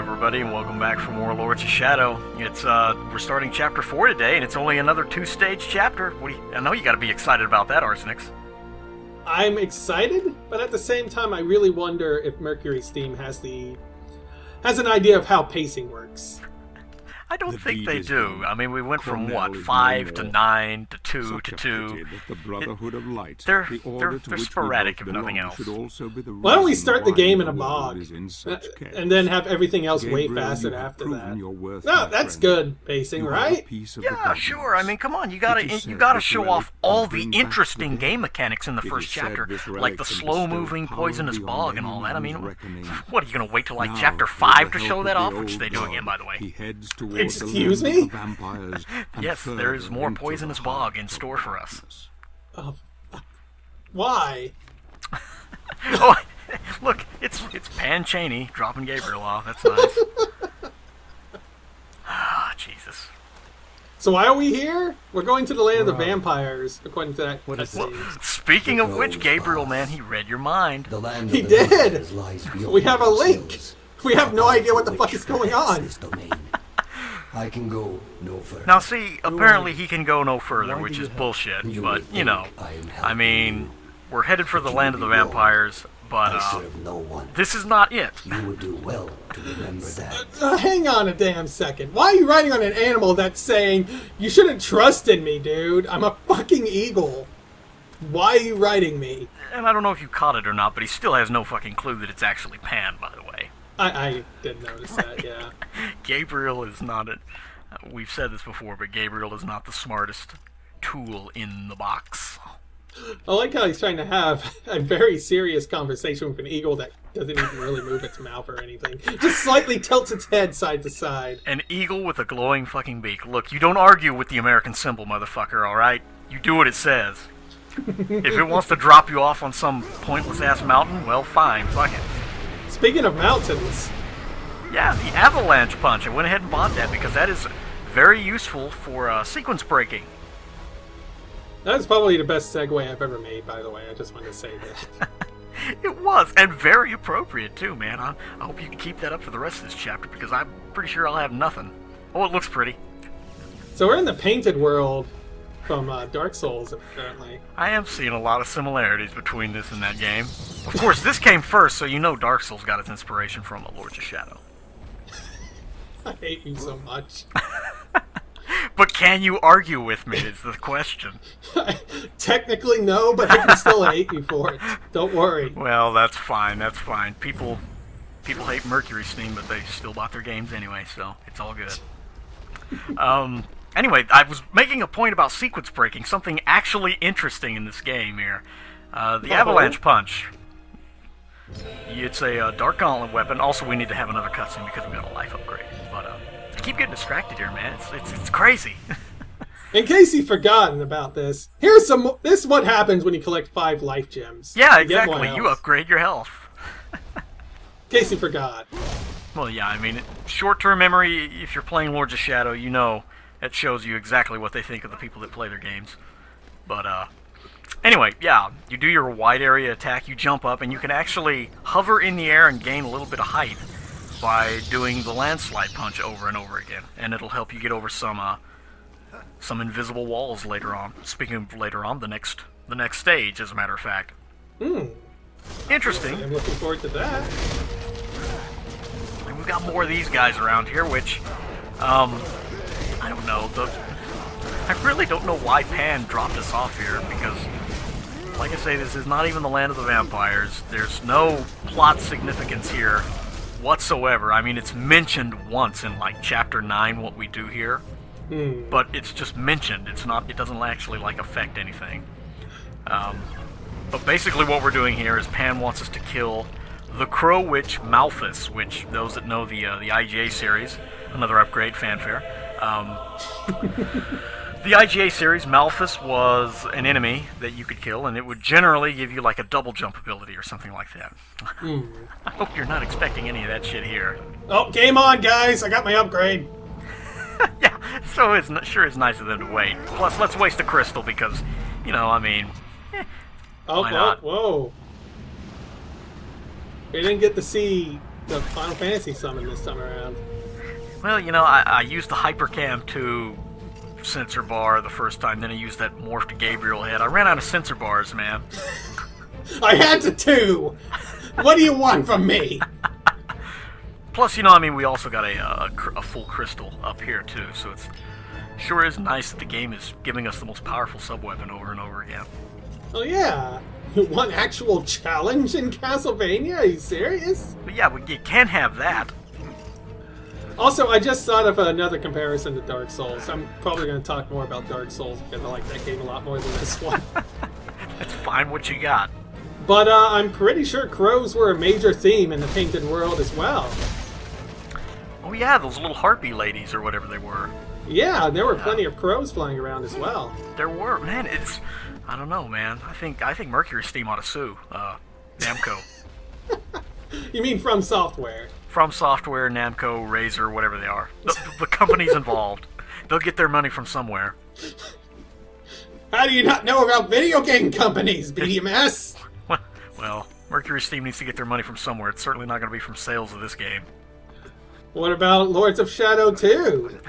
everybody, and welcome back for more Lords of Shadow. It's we're starting chapter 4 today, and it's only another 2-stage chapter. I know you got to be excited about that, Arsenix. I'm excited, but at the same time, I really wonder if Mercury Steam has an idea of how pacing works. I don't think they do. I mean, we went from, what, 5 to 9 to 2 to 2. They're sporadic, if nothing else. Why don't we start the game in a bog, and then have everything else way faster after that? No, that's good pacing, right? Yeah, sure. I mean, come on, you gotta show off all the interesting game mechanics in the first chapter, like the slow-moving poisonous bog and all that. I mean, what, are you gonna wait till, like, chapter 5 to show that off? Which they do again, by the way. Excuse me? Yes, there is more poisonous bog in store for us. Why? Oh, look, it's Pan Chaney dropping Gabriel off. That's nice. Ah, Jesus. So why are we here? We're going to the land of the vampires, according to that cutscene. Speaking of which, Gabriel, man, he read your mind. He did! We have a link! We have no idea what the fuck is going on. I can go no further. Now see, apparently he can go no further, which is bullshit, but, you know, I mean, we're headed for the land of the vampires, but, this is not it. You would do well to remember that. Hang on a damn second. Why are you riding on an animal that's saying, you shouldn't trust in me, dude? I'm a fucking eagle. Why are you riding me? And I don't know if you caught it or not, but he still has no fucking clue that it's actually Pan, by the way. I did notice that, yeah. Gabriel is not we've said this before, but Gabriel is not the smartest tool in the box. I like how he's trying to have a very serious conversation with an eagle that doesn't even really move its mouth or anything. Just slightly tilts its head side to side. An eagle with a glowing fucking beak. Look, you don't argue with the American symbol, motherfucker, alright? You do what it says. If it wants to drop you off on some pointless-ass mountain, well, fine, fuck it. Speaking of mountains... Yeah, the avalanche punch. I went ahead and bought that because that is very useful for sequence breaking. That is probably the best segue I've ever made, by the way. I just wanted to say that. It was, and very appropriate, too, man. I hope you can keep that up for the rest of this chapter because I'm pretty sure I'll have nothing. Oh, it looks pretty. So we're in the painted world from Dark Souls, apparently. I am seeing a lot of similarities between this and that game. Of course, this came first, so you know Dark Souls got its inspiration from the Lords of Shadow. I hate you so much. But can you argue with me is the question. Technically no, but I can still hate you for it. Don't worry. Well, that's fine, that's fine. People hate Mercury Steam, but they still bought their games anyway, so it's all good. Anyway, I was making a point about sequence breaking, something actually interesting in this game here. The Avalanche Punch. It's a Dark Gauntlet weapon. Also, we need to have another cutscene because we got a life upgrade. But I keep getting distracted here, man. It's crazy. In case you've forgotten about this, this is what happens when you collect 5 life gems. Yeah, exactly. You upgrade your health. In case you forgot. Well, yeah, I mean, short-term memory, if you're playing Lords of Shadow, you know it shows you exactly what they think of the people that play their games. But, anyway, yeah, you do your wide area attack, you jump up, and you can actually hover in the air and gain a little bit of height by doing the landslide punch over and over again. And it'll help you get over some invisible walls later on. Speaking of later on, the next stage, as a matter of fact. Interesting. I'm looking forward to that. And we've got more of these guys around here, which, I don't know, I really don't know why Pan dropped us off here, because, like I say, this is not even the land of the vampires. There's no plot significance here whatsoever. I mean, it's mentioned once in, like, Chapter 9, what we do here, but it's just mentioned. It doesn't actually, like, affect anything. But basically what we're doing here is Pan wants us to kill the Crow Witch Malphas, which, those that know the IGA series, another upgrade, fanfare. The IGA series, Malphas was an enemy that you could kill, and it would generally give you like a double jump ability or something like that. I hope you're not expecting any of that shit here. Oh, game on, guys! I got my upgrade. Yeah, so it's sure it's nice of them to wait. Plus, let's waste a crystal because, you know, I mean, why not? Whoa. We didn't get to see the Final Fantasy summon this time around. Well, you know, I used the Hypercam 2 sensor bar the first time, then I used that morphed Gabriel head. I ran out of sensor bars, man. I had to too! What do you want from me? Plus, you know, I mean, we also got a full crystal up here, too, so it's sure is nice that the game is giving us the most powerful sub-weapon over and over again. Oh yeah, one actual challenge in Castlevania? Are you serious? But yeah, you can have that. Also, I just thought of another comparison to Dark Souls. I'm probably going to talk more about Dark Souls because I like that game a lot more than this one. That's fine, what you got. But I'm pretty sure crows were a major theme in the Painted World as well. Oh yeah, those little harpy ladies or whatever they were. Yeah, there were plenty of crows flying around as well. There were, man. I don't know, man. I think Mercury Steam ought to sue Namco. You mean From Software? From Software, Namco, Razer, whatever they are. The companies involved. They'll get their money from somewhere. How do you not know about video game companies, BMS? Well, Mercury Steam needs to get their money from somewhere. It's certainly not going to be from sales of this game. What about Lords of Shadow 2?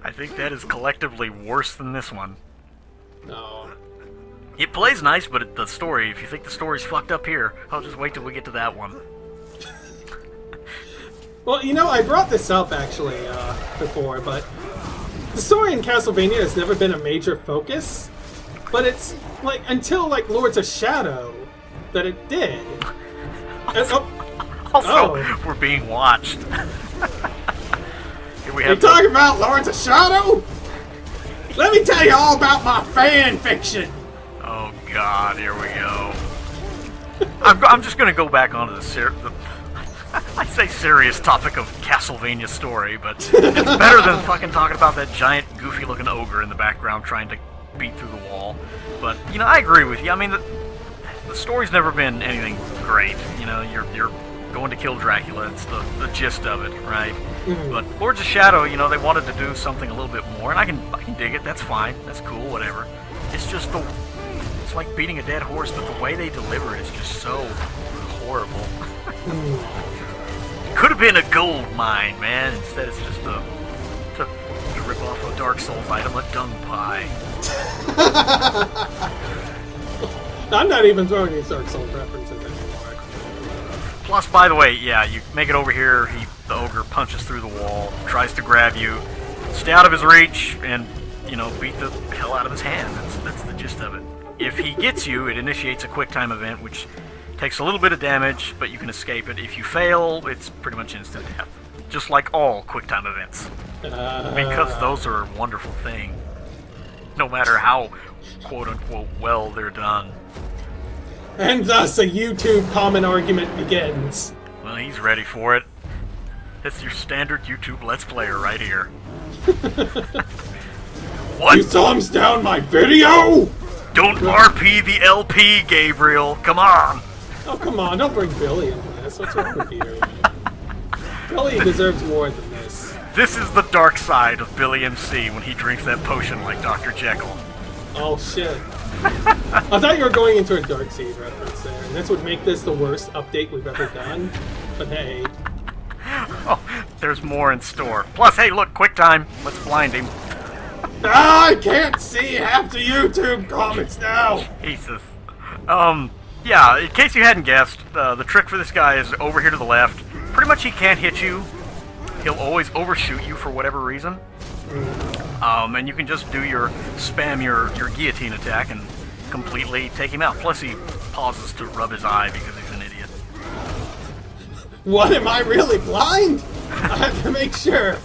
I think that is collectively worse than this one. No. It plays nice, but the story, if you think the story's fucked up here, I'll just wait till we get to that one. Well, you know, I brought this up actually before, but the story in Castlevania has never been a major focus. But it's like until like Lords of Shadow that it did. Also, we're being watched. Here we have. You talking about Lords of Shadow? Let me tell you all about my fan fiction. Oh God, here we go. I'm just gonna go back onto the I say serious topic of Castlevania story, but it's better than fucking talking about that giant goofy-looking ogre in the background trying to beat through the wall. But you know, I agree with you. I mean, the story's never been anything great. You know, you're going to kill Dracula. It's the gist of it, right? Mm-hmm. But Lords of Shadow, you know, they wanted to do something a little bit more, and I can dig it. That's fine. That's cool. Whatever. It's just it's like beating a dead horse, but the way they deliver it is just so horrible. It could have been a gold mine, man. Instead, it's just to rip off a Dark Souls item, a dung pie. I'm not even throwing these Dark Souls references anymore. Plus, by the way, yeah, you make it over here, the ogre punches through the wall, tries to grab you, stay out of his reach, and, you know, beat the hell out of his hand. That's the gist of it. If he gets you, it initiates a quick time event, which takes a little bit of damage, but you can escape it. If you fail, it's pretty much instant death. Just like all quick time events. Because those are a wonderful thing. No matter how, quote-unquote, well they're done. And thus a YouTube common argument begins. Well, he's ready for it. That's your standard YouTube Let's Player right here. What? You thumbs down my video? Don't RP the LP, Gabriel. Come on. Oh, come on. Don't bring Billy into this. What's wrong with you? Billy deserves more than this. This is the dark side of Billy MC when he drinks that potion like Dr. Jekyll. Oh, shit. I thought you were going into a Darkseid reference there, and this would make this the worst update we've ever done. But hey. Oh, there's more in store. Plus, hey, look, quick time. Let's blind him. I can't see half the YouTube comments now! Jesus. Yeah, in case you hadn't guessed, the trick for this guy is over here to the left. Pretty much he can't hit you. He'll always overshoot you for whatever reason. And you can just do spam your guillotine attack and completely take him out. Plus he pauses to rub his eye because he's an idiot. What, am I really blind? I have to make sure.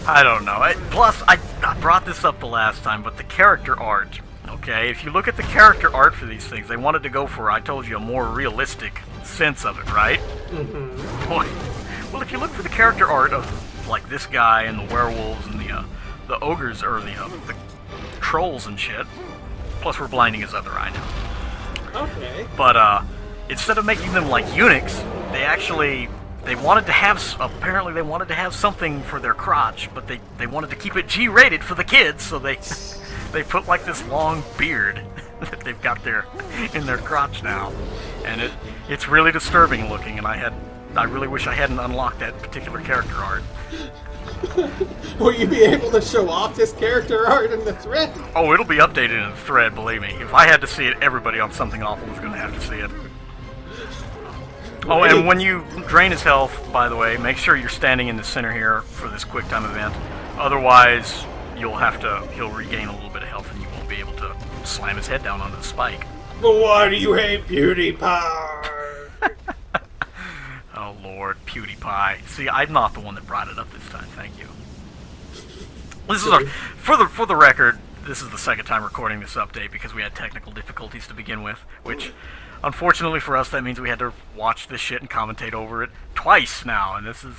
I don't know. Plus, I brought this up the last time, but the character art, okay? If you look at the character art for these things, they wanted to go for, I told you, a more realistic sense of it, right? Mm-hmm. Boy. Well, if you look for the character art of, like, this guy and the werewolves and the ogres, or the trolls and shit, plus we're blinding his other eye now. Okay. But, instead of making them like eunuchs, they wanted to have, apparently they wanted to have something for their crotch, but they wanted to keep it G-rated for the kids, so they put like this long beard that they've got in their crotch now. and it's really disturbing looking, and I really wish I hadn't unlocked that particular character art. Will you be able to show off this character art in the thread? Oh, it'll be updated in the thread, believe me. If I had to see it, everybody on Something Awful is going to have to see it. Oh, and when you drain his health, by the way, make sure you're standing in the center here for this quick time event. Otherwise, he'll regain a little bit of health and you won't be able to slam his head down onto the spike. But why do you hate PewDiePie? Oh Lord, PewDiePie. See, I'm not the one that brought it up this time. Thank you. This is for the record. This is the second time recording this update because we had technical difficulties to begin with, which, unfortunately for us, that means we had to watch this shit and commentate over it twice now, and this is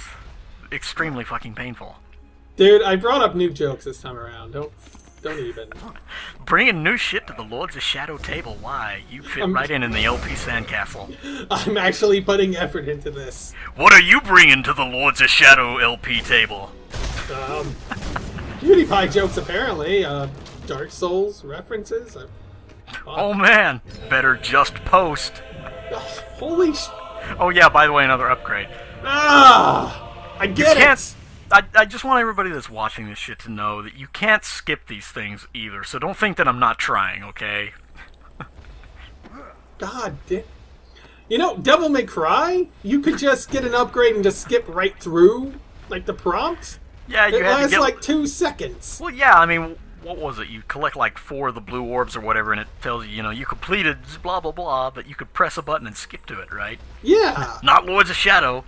extremely fucking painful. Dude, I brought up new jokes this time around. Don't even. Bringing new shit to the Lords of Shadow table. Why? You fit right in the LP Sandcastle. I'm actually putting effort into this. What are you bringing to the Lords of Shadow LP table? PewDiePie jokes, apparently. Dark Souls references. Oh man, better just post. Holy sh... Oh yeah, by the way, another upgrade. I get it! I just want everybody that's watching this shit to know that you can't skip these things either, so don't think that I'm not trying, okay? God damn. You know, Devil May Cry, you could just get an upgrade and just skip right through, like, the prompt. Yeah, you it had to lasts get... like 2 seconds. Well, yeah, I mean, what was it? You collect like 4 of the blue orbs or whatever, and it tells you, you completed blah blah blah, but you could press a button and skip to it, right? Yeah. Not Lords of Shadow.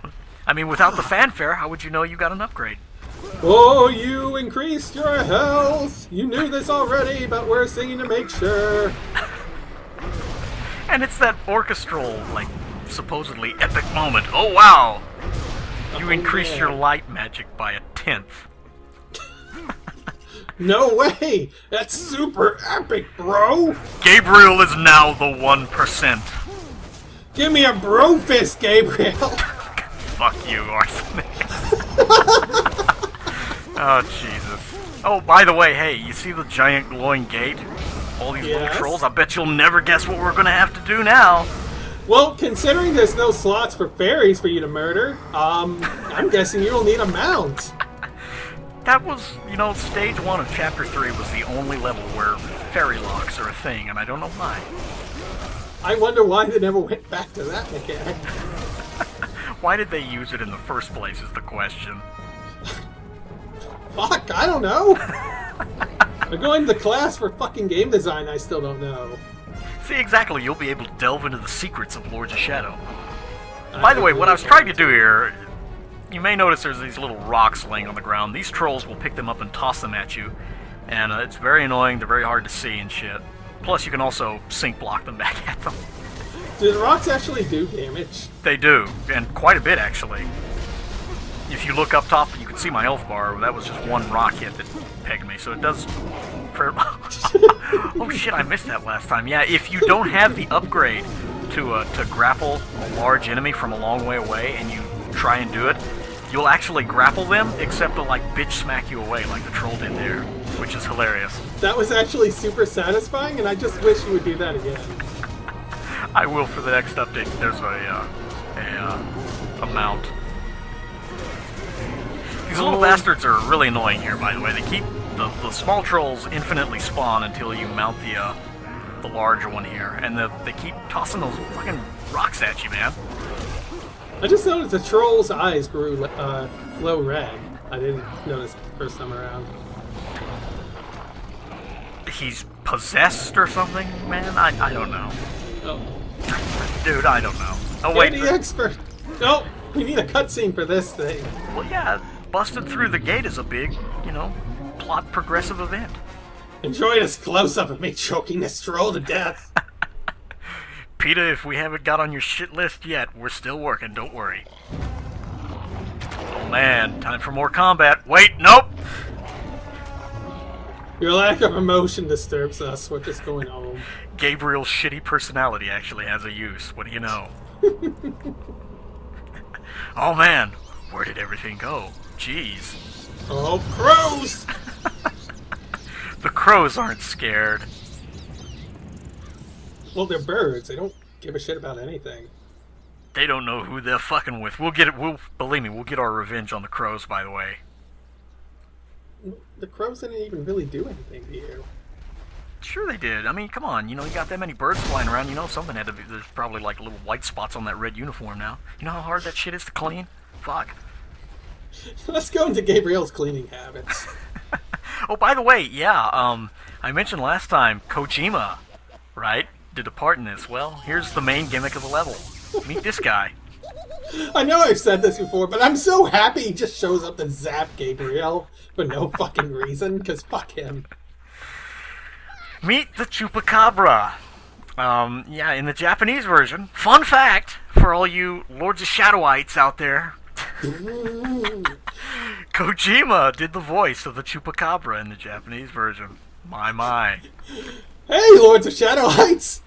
I mean, without the fanfare, how would you know you got an upgrade? Oh, you increased your health. You knew this already, but we're singing to make sure. And it's that orchestral, like, supposedly epic moment. Oh, wow! You increased your light magic by 1/10. No way! That's super epic, bro! Gabriel is now the 1%. Give me a bro fist, Gabriel! Fuck you, Arsenic. Oh, Jesus. Oh, by the way, hey, you see the giant glowing gate? All these little trolls? I bet you'll never guess what we're gonna have to do now. Well, considering there's no slots for fairies for you to murder, I'm guessing you'll need a mount. That was, stage 1 of Chapter 3 was the only level where fairy locks are a thing, and I don't know why. I wonder why they never went back to that mechanic. Why did they use it in the first place is the question. Fuck, I don't know. I'm going to class for fucking game design, I still don't know. See, exactly, you'll be able to delve into the secrets of Lords of Shadow. By the way, what I was trying to do here, you may notice there's these little rocks laying on the ground. These trolls will pick them up and toss them at you, and it's very annoying, they're very hard to see and shit. Plus, you can also sync block them back at them. Do the rocks actually do damage? They do, and quite a bit, actually. If you look up top, you can see my health bar. That was just one rock hit that pegged me, so it does... Oh shit, I missed that last time. Yeah, if you don't have the upgrade to grapple a large enemy from a long way away, and you try and do it, you'll actually grapple them, except to, like, bitch smack you away like the troll did there, which is hilarious. That was actually super satisfying, and I just wish you would do that again. I will for the next update. There's a mount. These little bastards are really annoying here, by the way. They keep the small trolls infinitely spawn until you mount the larger one here, and they keep tossing those fucking rocks at you, man. I just noticed the troll's eyes grew glow red. I didn't notice the first time around. He's possessed or something, man? I don't know. Oh. Dude, I don't know. Oh, wait. You're the expert. No, we need a cutscene for this thing. Well, yeah, busting through the gate is a big, plot progressive event. Enjoy this close-up of me choking this troll to death. PETA, if we haven't got on your shit list yet, we're still working, don't worry. Oh man, time for more combat. Wait, nope! Your lack of emotion disturbs us. We're just going home. Gabriel's shitty personality actually has a use. What do you know? Oh man, where did everything go? Jeez. Oh, crows! The crows aren't scared. Well, they're birds. They don't give a shit about anything. They don't know who they're fucking with. We'll get it. Believe me, we'll get our revenge on the crows. By the way, The crows didn't even really do anything to you. sure they did. I mean, come on. You got that many birds flying around. Something had to be. There's probably like little white spots on that red uniform now. You know how hard that shit is to clean? Fuck. Let's go into Gabriel's cleaning habits. Oh, by the way, yeah. I mentioned last time Kojima, right, did a part in this. Well, here's the main gimmick of the level. Meet this guy. I know I've said this before, but I'm so happy he just shows up to zap Gabriel for no fucking reason, because fuck him. Meet the Chupacabra. Yeah, in the Japanese version. Fun fact for all you Lords of Shadowites out there. Kojima did the voice of the Chupacabra in the Japanese version. My. Hey, Lords of Shadowites!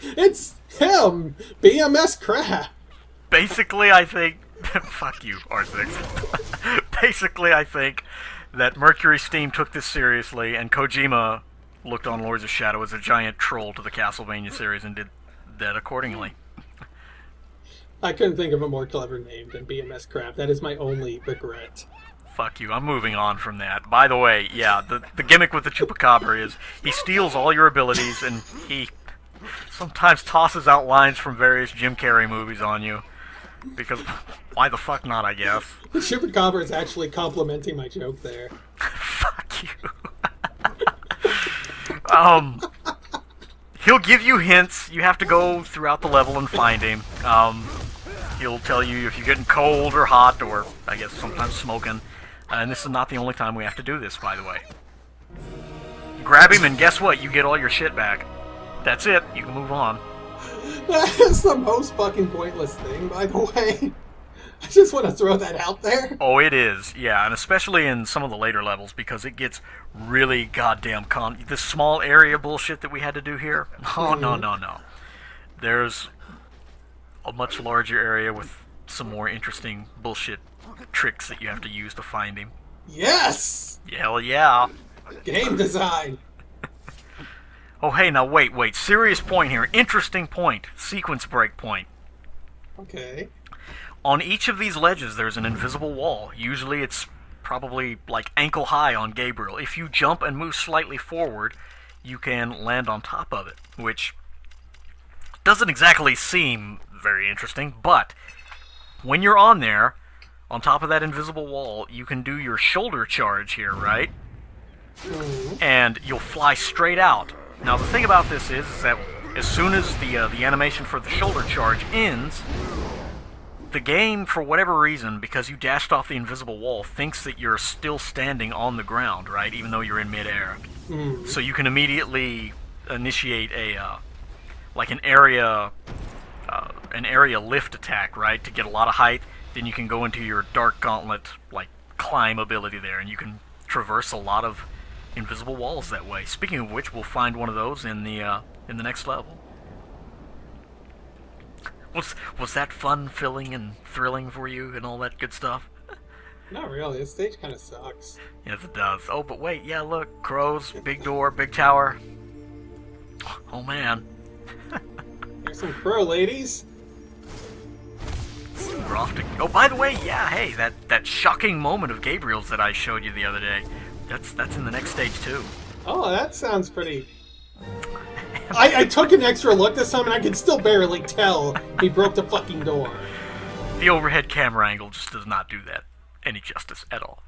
It's him, BMS Crap. Basically, I think... Fuck you, R6. Basically, I think that Mercury Steam took this seriously, and Kojima looked on Lords of Shadow as a giant troll to the Castlevania series and did that accordingly. I couldn't think of a more clever name than BMS Crap. That is my only regret. Fuck you, I'm moving on from that. By the way, yeah, the gimmick with the Chupacabra is he steals all your abilities and he sometimes tosses out lines from various Jim Carrey movies on you. Because why the fuck not, I guess. The Chupacabra is actually complimenting my joke there. Fuck you. He'll give you hints. You have to go throughout the level and find him. He'll tell you if you're getting cold or hot or, I guess, sometimes smoking. And this is not the only time we have to do this, by the way. Grab him and guess what? You get all your shit back. That's it. You can move on. That is the most fucking pointless thing, by the way. I just want to throw that out there. Oh, it is. Yeah, and especially in some of the later levels because it gets really goddamn this small area bullshit that we had to do here. Oh, no. There's a much larger area with some more interesting bullshit tricks that you have to use to find him. Yes! Hell yeah. Game design. Oh, hey, now wait. Serious point here. Interesting point. Sequence break point. Okay. On each of these ledges, there's an invisible wall. Usually it's probably like ankle high on Gabriel. If you jump and move slightly forward, you can land on top of it, which doesn't exactly seem very interesting, but when you're on there, on top of that invisible wall, you can do your shoulder charge here, right? And you'll fly straight out. Now, the thing about this is that as soon as the animation for the shoulder charge ends, the game, for whatever reason, because you dashed off the invisible wall, thinks that you're still standing on the ground, right? Even though you're in midair. So you can immediately initiate a like an area lift attack, right? To get a lot of height. Then you can go into your Dark Gauntlet like climb ability there, and you can traverse a lot of invisible walls that way. Speaking of which, we'll find one of those in the next level. Was that fun, filling, and thrilling for you, and all that good stuff? Not really. This stage kind of sucks. Yes, it does. Oh, but wait, yeah, look, crows, big door, big tower. Oh man. There's some crow ladies. We're off to... Oh, by the way, yeah, hey, that shocking moment of Gabriel's that I showed you the other day, that's in the next stage too. Oh, that sounds pretty... I took an extra look this time and I can still barely tell he broke the fucking door. The overhead camera angle just does not do that any justice at all.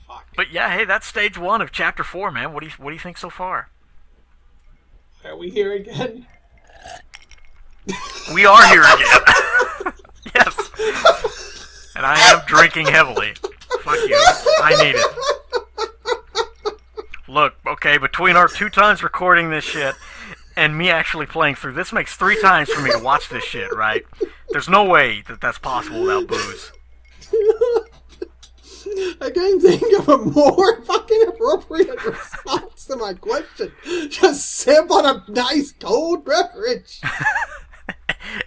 Fuck. But yeah, hey, that's stage 1 of chapter 4, man. What do you think so far? Are we here again? We are here again. Yes. And I am drinking heavily. Fuck you. I need it. Look, okay, between our 2 times recording this shit and me actually playing through, this makes 3 times for me to watch this shit, right? There's no way that that's possible without booze. I can't think of a more fucking appropriate response to my question. Just sip on a nice cold beverage.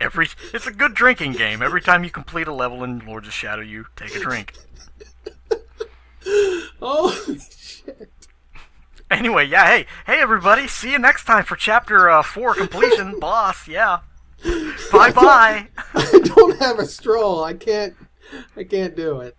It's a good drinking game. Every time you complete a level in Lords of Shadow, you take a drink. Holy shit. Anyway, yeah, hey everybody, see you next time for chapter 4 completion, boss, yeah. Bye-bye. I don't have a stroll. I can't do it.